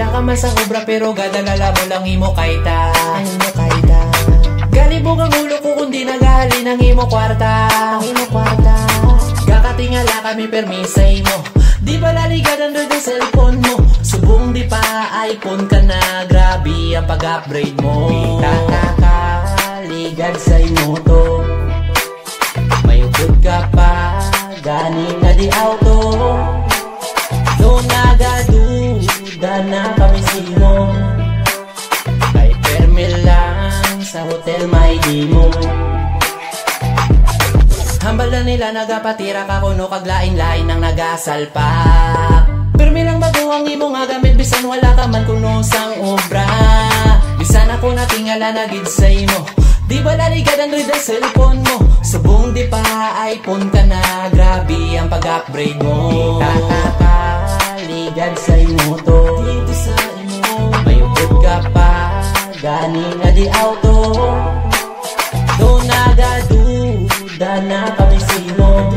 Wala ka man sa obra pero gadalala mo lang imo kaita. Galibog ang ulo ko kundi nagahali ng imo kwarta. Gakatingala kami permisay mo. Di ba laligad under the cellphone mo? Subong di pa iPhone ka na. Grabe ang pag-upgrade mo. Kakakaligad sa imo to. May upod ka pa, gani na di auto. Doon nagaduda na kami sino. Kay permil lang sa hotel may dimo. Hambal na nila nagapatira ka kuno kaglain-lain ng nagasalpak. Permil lang bago ang imo nga gamit bisan wala ka man kuno sang obra. Bisan ako natingala na gid sa imo. Di ba laligad ang read ang cellphone mo? Subong di pa iPhone ka na. Grabe ang pag-upgrade mo. Kakakaligad sa imo to. Dito sa imo may upod ka pa, gani na di auto. Doon nagaduda na kami sino.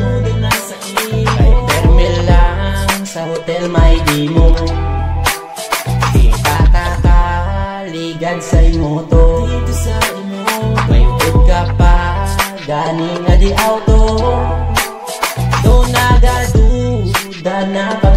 Kay permil lang sa hotel may dimo. Di kakakaligad sa imo to. Dito sa imo may upod ka pa, gani na di auto. Doon nagaduda na kami